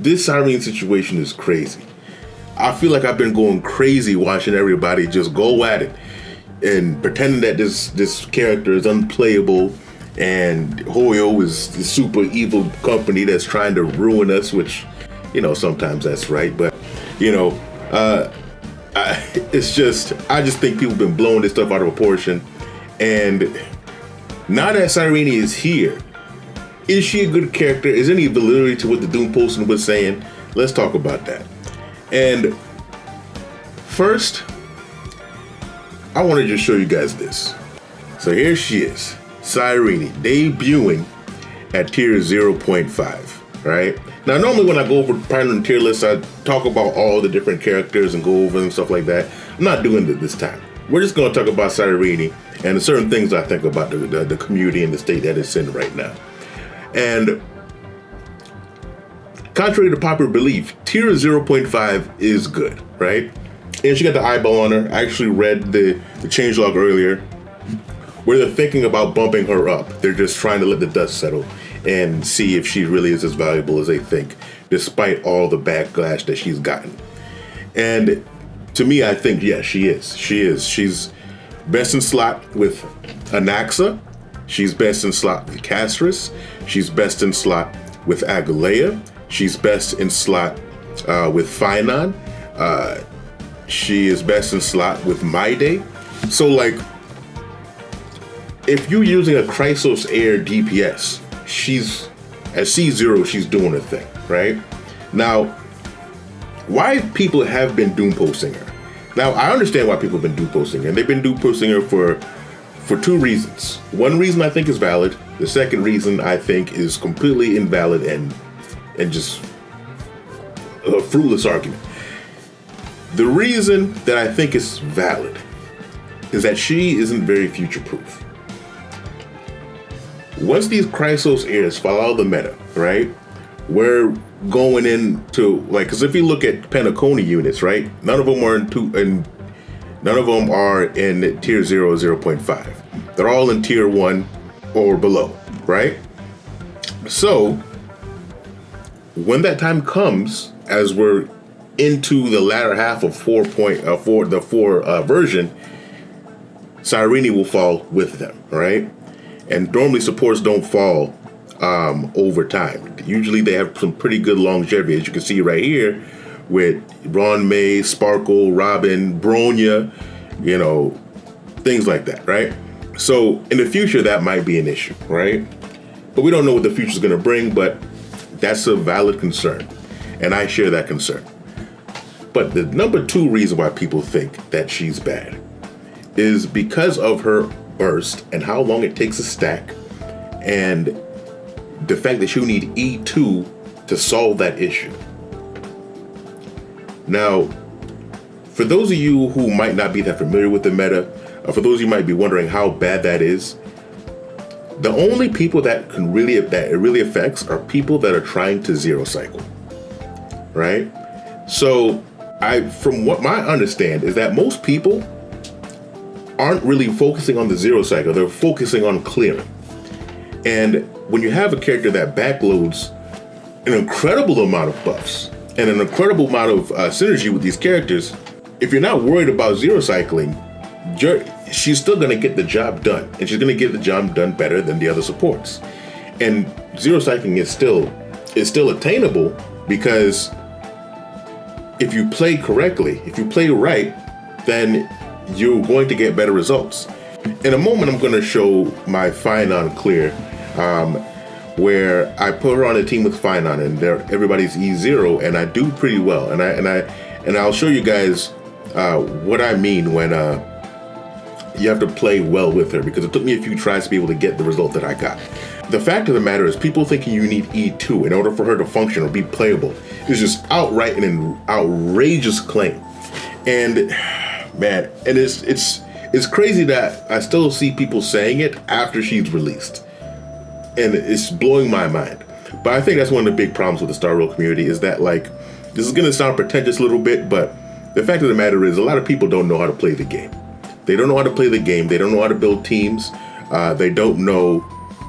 this Cyrene situation is crazy. I feel like I've been going crazy watching everybody just go at it and pretending that this character is unplayable and Hoyo is the super evil company that's trying to ruin us, which, you know, sometimes that's right. But, you know, I just think people have been blowing this stuff out of proportion. And now that Cyrene is here, is she a good character? Is there any validity to what the Doom Posting was saying? Let's talk about that. And first, I want to just show you guys this. So here she is, Cyrene, debuting at tier 0.5, right? Now, normally when I go over Pioneer tier lists, I talk about all the different characters and go over them and stuff like that. I'm not doing it this time. We're just going to talk about Cyrene and certain things I think about the community and the state that it's in right now. And contrary to popular belief, tier 0.5 is good, right? And she got the eyeball on her. I actually read the changelog earlier where they're thinking about bumping her up. They're just trying to let the dust settle and see if she really is as valuable as they think, despite all the backlash that she's gotten. And to me, I think, yes, she is. She is. She's best in slot with Anaxa. She's best in slot with Castris. She's best in slot with Agalea. She's best in slot with Finon. She is best in slot with Maide. So, like, if you're using a Chrysos Air DPS, she's at C0, she's doing her thing, right? Now, why people have been doom posting her? Now, I understand why people have been doom posting her, and they've been doom posting her for two reasons. One reason I think is valid. The second reason I think is completely invalid and just a fruitless argument. The reason that I think is valid is that she isn't very future-proof. Once these Chrysos Airs fall out of the meta, right, we're going into, like, because if you look at Penacony units, right, none of them are in tier 0, 0.5. They're all in tier 1 or below, right? So when that time comes, as we're into the latter half of the 4 version, Cyrene will fall with them, right? And normally supports don't fall over time. Usually they have some pretty good longevity, as you can see right here with Ron May, Sparkle, Robin, Bronya, you know, things like that, right? So in the future, that might be an issue, right? But we don't know what the future is going to bring, but that's a valid concern. And I share that concern. But the number 2 reason why people think that she's bad is because of her burst and how long it takes to stack, and the fact that you need E2 to solve that issue. Now, for those of you who might not be that familiar with the meta, or for those of you who might be wondering how bad that is, the only people that it really affects are people that are trying to zero cycle, right? So from what I understand is that most people aren't really focusing on the zero cycle, they're focusing on clearing. And when you have a character that backloads an incredible amount of buffs and an incredible amount of synergy with these characters, if you're not worried about zero cycling, she's still going to get the job done, and she's going to get the job done better than the other supports. And zero cycling is still attainable, because if you play correctly, if you play right, then you're going to get better results. In a moment, I'm going to show my Finon clear, where I put her on a team with Finon, and everybody's E0, and I do pretty well. And I'll show you guys what I mean when you have to play well with her, because it took me a few tries to be able to get the result that I got. The fact of the matter is, people thinking you need E2 in order for her to function or be playable is just outright an outrageous claim. And man, and it's crazy that I still see people saying it after she's released, and it's blowing my mind. But I think that's one of the big problems with the Star Rail community, is that, like, this is going to sound pretentious a little bit, but the fact of the matter is, a lot of people don't know how to play the game. They don't know how to play the game. They don't know how to build teams. They don't know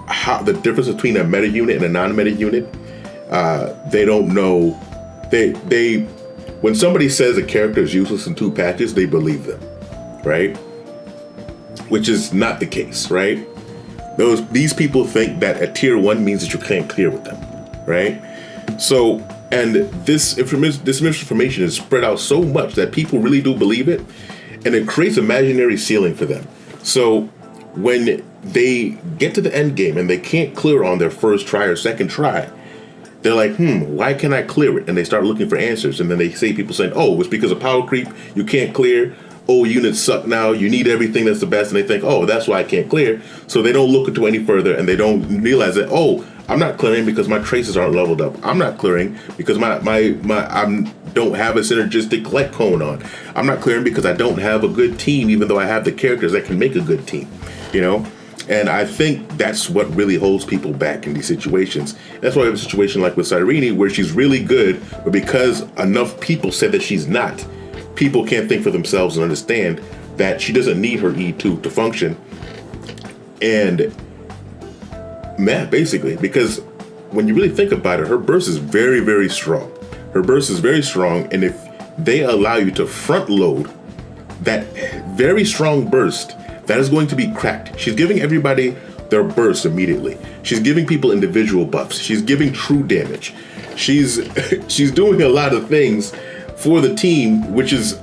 how the difference between a meta unit and a non-meta unit. They don't know they when somebody says a character is useless in 2 patches, they believe them, right? Which is not the case, right? These people think that a tier 1 means that you can't clear with them, right? So, and this misinformation is spread out so much that people really do believe it, and it creates imaginary ceiling for them. So when they get to the end game and they can't clear on their first try or second try, they're like, why can't I clear it? And they start looking for answers. And then they say, people saying, oh, it's because of power creep, you can't clear. Oh, units suck now, you need everything that's the best. And they think, oh, that's why I can't clear. So they don't look into any further, and they don't realize that, oh, I'm not clearing because my traces aren't leveled up. I'm not clearing because I don't have a synergistic collect cone on. I'm not clearing because I don't have a good team, even though I have the characters that can make a good team, you know? And I think that's what really holds people back in these situations. That's why we have a situation like with Cyrene, where she's really good, but because enough people said that she's not, people can't think for themselves and understand that she doesn't need her E2 to function. And basically, because when you really think about it, her burst is very, very strong. Her burst is very strong, and if they allow you to front load that very strong burst, that is going to be cracked. She's giving everybody their burst immediately. She's giving people individual buffs. She's giving true damage. She's doing a lot of things for the team, which is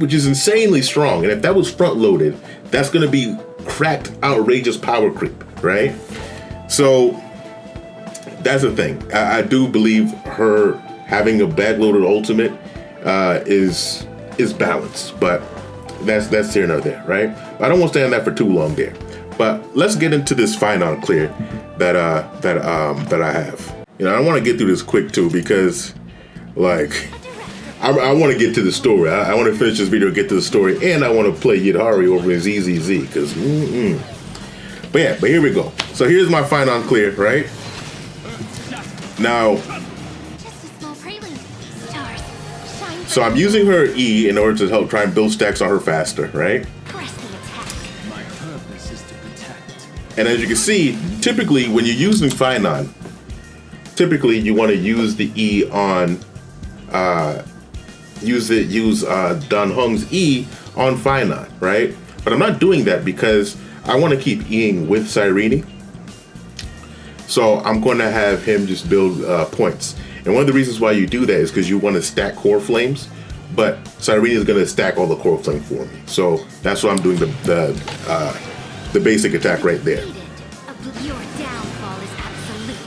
insanely strong. And if that was front loaded, that's going to be cracked, outrageous power creep, right? So that's the thing. I do believe her having a backloaded ultimate is balanced, but that's here nor there, right? I don't want to stay on that for too long there. But let's get into this Finon clear that I have. You know, I want to get through this quick too, because like I want to get to the story. I want to finish this video, get to the story, and I want to play Yidhari over in ZZZ, because but here we go. So here's my Finon clear, right? Now, so I'm using her E in order to help try and build stacks on her faster, right? My purpose is to protect. And as you can see, typically when you're using Finon, typically you want to use the E on use Dan Hong's E on Finon, right? But I'm not doing that because I want to keep Eing with Cyrene. So I'm going to have him just build points. And one of the reasons why you do that is because you want to stack core flames, but Cyrene is going to stack all the core flame for me. So that's why I'm doing the basic attack right there. Your downfall is absolute.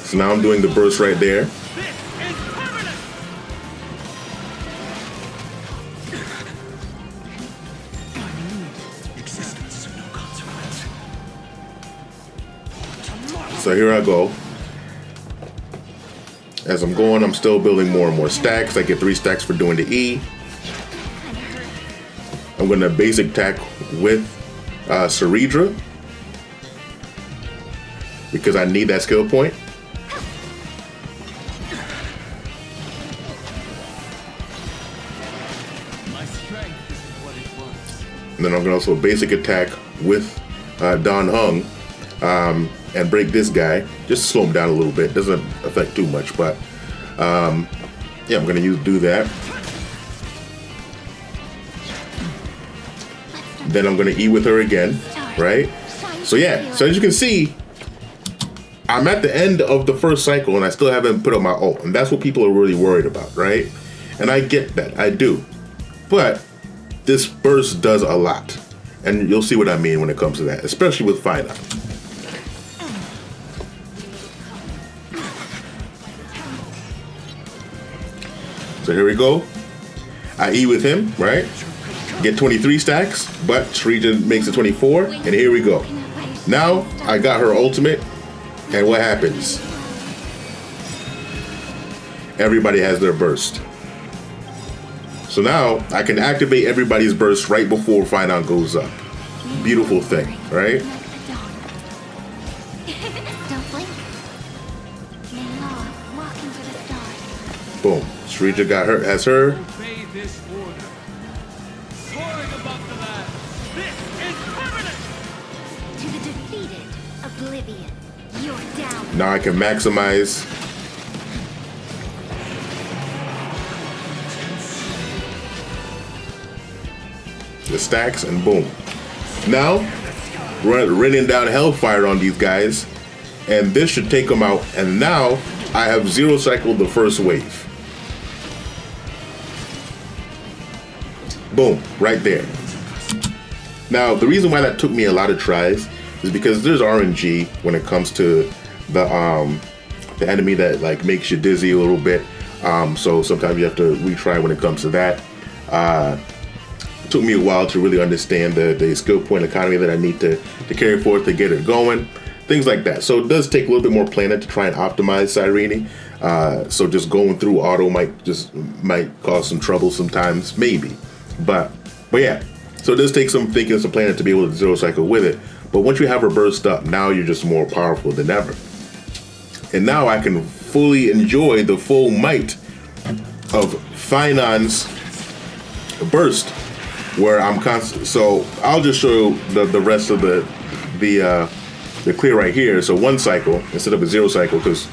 So now I'm doing the burst right there. So here I go. As I'm going, I'm still building more and more stacks. I get 3 stacks for doing the E. I'm going to basic attack with Cyrene because I need that skill point. My strength isn't what it was. And then I'm going to also basic attack with Dan Hong and break this guy. Just slow him down a little bit. Doesn't affect too much, but yeah, I'm going to do that. Then I'm going to E with her again, right? So yeah, so as you can see, I'm at the end of the first cycle and I still haven't put up my ult. And that's what people are really worried about, right? And I get that, I do. But this burst does a lot. And you'll see what I mean when it comes to that, especially with Finon. So here we go. I E with him, right? Get 23 stacks, but Cyrene makes it 24, and here we go. Now, I got her ultimate, and what happens? Everybody has their burst. So now, I can activate everybody's burst right before Finon goes up. Beautiful thing, right? Boom. Cyrene got her, has her. Obey this order. Soaring above the land. This is permanent. To the defeated, oblivion. You're down. Now I can maximize the stacks, and boom. Now, raining down hellfire on these guys, and this should take them out. And now I have zero cycled the first wave. Boom, right there. Now, the reason why that took me a lot of tries is because there's RNG when it comes to the enemy that like makes you dizzy a little bit. So sometimes you have to retry when it comes to that. It took me a while to really understand the skill point economy that I need to carry forth to get it going. Things like that. So it does take a little bit more planning to try and optimize Cyrene. So just going through auto might cause some trouble sometimes, maybe. But yeah. So it does take some thinking, some planning to be able to zero cycle with it. But once you have her burst up, now you're just more powerful than ever. And now I can fully enjoy the full might of Finon's burst, where I'm constant. So I'll just show the rest of the clear right here. So 1 cycle instead of a 0 cycle, because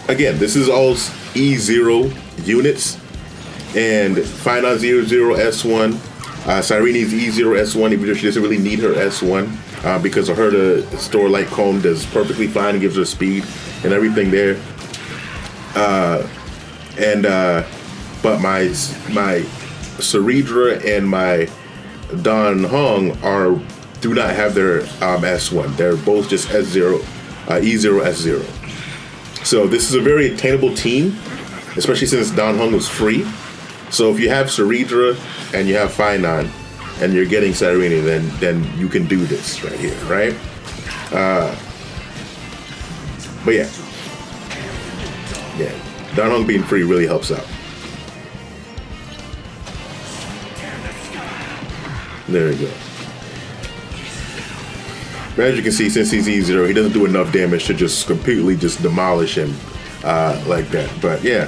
again, this is all E0 units, and Finon's E0 S1. Cyrene's E0 S1, even though she doesn't really need her S1 because of her to store light cone does perfectly fine and gives her speed and everything there. But my Ceredra and my Dan Hong do not have their S1. They're both just S0, E0 S0. So this is a very attainable team, especially since Dan Hong was free. So if you have Ceredra and you have Finon and you're getting Cyrene, then you can do this right here, right? But yeah, Dan Hong being free really helps out. There you go. But as you can see, since he's E0, he doesn't do enough damage to just completely just demolish him like that. But yeah.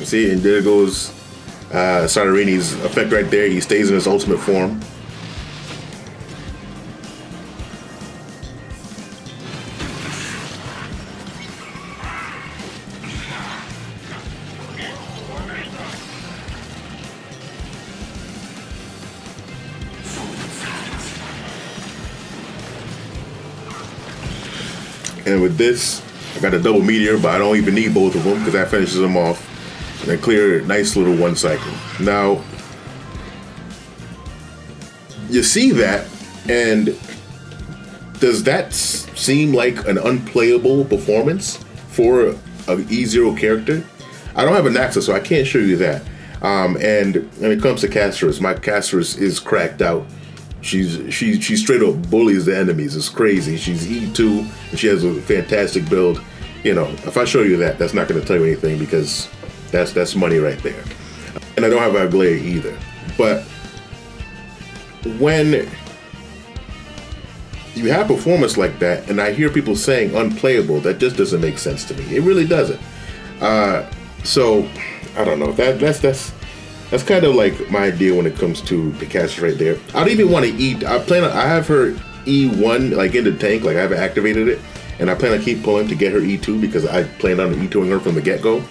See, and there goes Cyrene's effect right there. He stays in his ultimate form. And with this, I got a double meteor, but I don't even need both of them because that finishes them off. And I clear a nice little 1 cycle. Now, you see that, and does that seem like an unplayable performance for an E0 character? I don't have a Naxa, so I can't show you that. And when it comes to Casterus, my Casterus is cracked out. She straight up bullies the enemies. It's crazy. She's E2, and she has a fantastic build. You know, if I show you that, that's not going to tell you anything because that's money right there. And I don't have Aglaia either. But when you have performance like that, and I hear people saying unplayable, that just doesn't make sense to me. It really doesn't. So I don't know. That's kind of like my idea when it comes to the caster right there. I don't even want to eat. I have her E1 like in the tank, like I haven't activated it, and I plan to keep pulling to get her E2 because I plan on E2ing her from the get-go.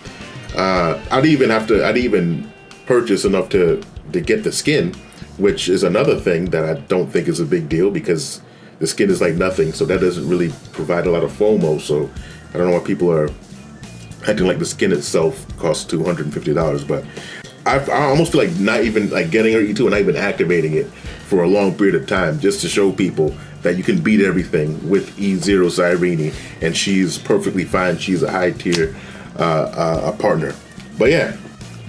I'd even purchase enough to get the skin, which is another thing that I don't think is a big deal because the skin is like nothing, so that doesn't really provide a lot of FOMO. So I don't know why people are acting like the skin itself costs $250, but I almost feel like not even like getting her E2 and not even activating it for a long period of time just to show people that you can beat everything with E0 Cyrene, and she's perfectly fine. She's a high tier partner. But yeah,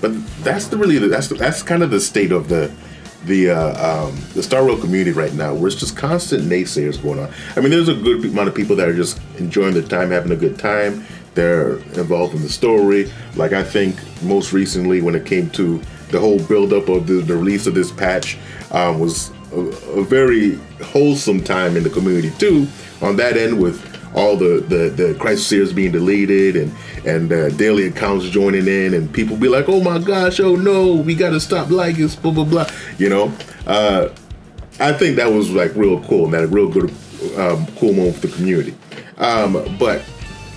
but that's kind of the state of the Star Rail community right now, where it's just constant naysayers going on. I mean, there's a good amount of people that are just enjoying their time, having a good time. They're involved in the story. Like I think most recently when it came to the whole build-up of the release of this patch was a very wholesome time in the community too. On that end, with all the crisis series being deleted and daily accounts joining in, and people be like, "Oh my gosh, oh no, we got to stop liking this, blah blah blah." I think that was like real cool, and that a real good, cool moment for the community. But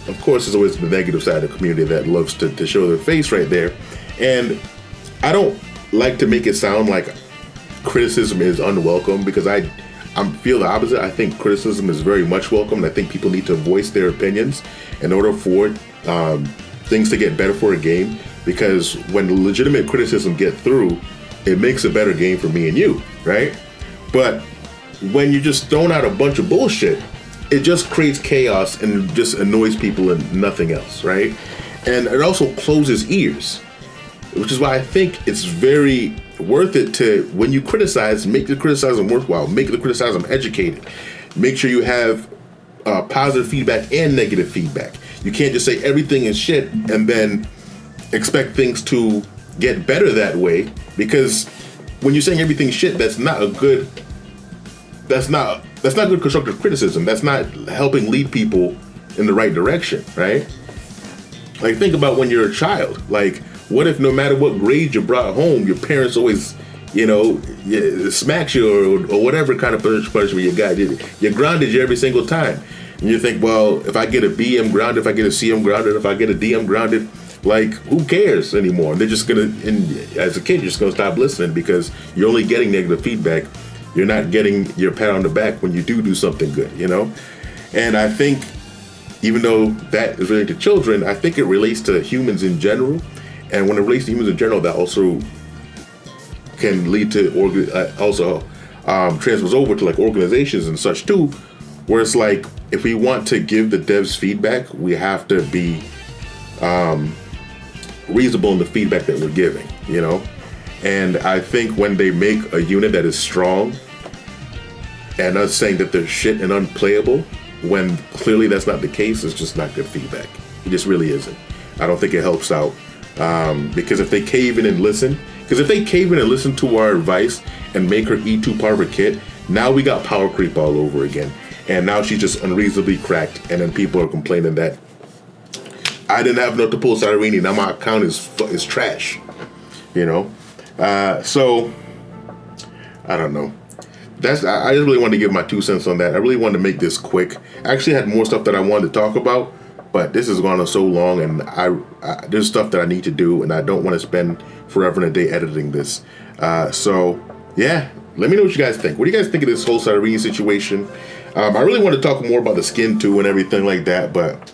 of course, there's always the negative side of the community that loves to show their face right there, and I don't like to make it sound like criticism is unwelcome, because I feel the opposite. I think criticism is very much welcome, and I think people need to voice their opinions in order for things to get better for a game, because when legitimate criticism get through, it makes a better game for me and you, right? But when you're just throwing out a bunch of bullshit, it just creates chaos and just annoys people and nothing else, right? And it also closes ears, which is why I think it's very worth it to, when you criticize, make the criticism worthwhile, make the criticism educated. Make sure you have positive feedback and negative feedback. You can't just say everything is shit and then expect things to get better that way, because when you're saying everything's shit, that's not good constructive criticism. That's not helping lead people in the right direction, right? Like, think about when you're a child. Like, what if no matter what grade you brought home, your parents always, smacks you or whatever kind of punishment you got? You grounded you every single time. And you think, well, if I get a B, I'm grounded. If I get a C, I'm grounded. If I get a D, I'm grounded. Like, who cares anymore? They're just going to, as a kid, you're just going to stop listening because you're only getting negative feedback. You're not getting your pat on the back when you do something good, And I think, even though that is related to children, I think it relates to humans in general. And when it relates to humans in general, that also can lead to, transfers over to like organizations and such too, where it's like, if we want to give the devs feedback, we have to be reasonable in the feedback that we're giving, And I think when they make a unit that is strong and us saying that they're shit and unplayable, when clearly that's not the case, it's just not good feedback. It just really isn't. I don't think it helps out. Because if they cave in and listen to our advice and make her E2 part of her kit, now we got power creep all over again. And now she's just unreasonably cracked, and then people are complaining that I didn't have enough to pull Cyrene, now my account is trash. So I don't know. I just really wanted to give my 2 cents on that. I really wanted to make this quick. I actually had more stuff that I wanted to talk about, but this has gone on so long, and there's stuff that I need to do, and I don't want to spend forever and a day editing this. So yeah, let me know what you guys think. What do you guys think of this whole Cyrene situation? I really want to talk more about the skin too and everything like that, but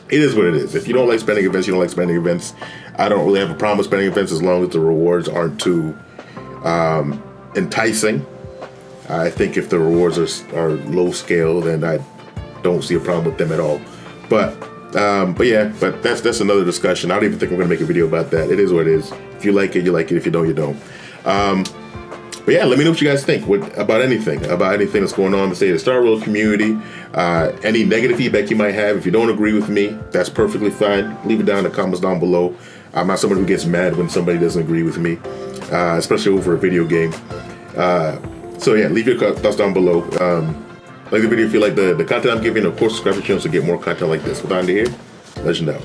it is what it is. If you don't like spending events, you don't like spending events. I don't really have a problem with spending events as long as the rewards aren't too enticing. I think if the rewards are low scale, then I don't see a problem with them at all. But that's another discussion. I don't even think I'm going to make a video about that. It is what it is. If you like it, you like it. If you don't, you don't. But yeah, let me know what you guys think about anything that's going on in the state of the Star Wars community. Any negative feedback you might have. If you don't agree with me, that's perfectly fine. Leave it down in the comments down below. I'm not someone who gets mad when somebody doesn't agree with me, especially over a video game. So yeah, leave your thoughts down below. Like the video if you like the content I'm giving. Of course, subscribe to the channel to get more content like this. With on here, legend out.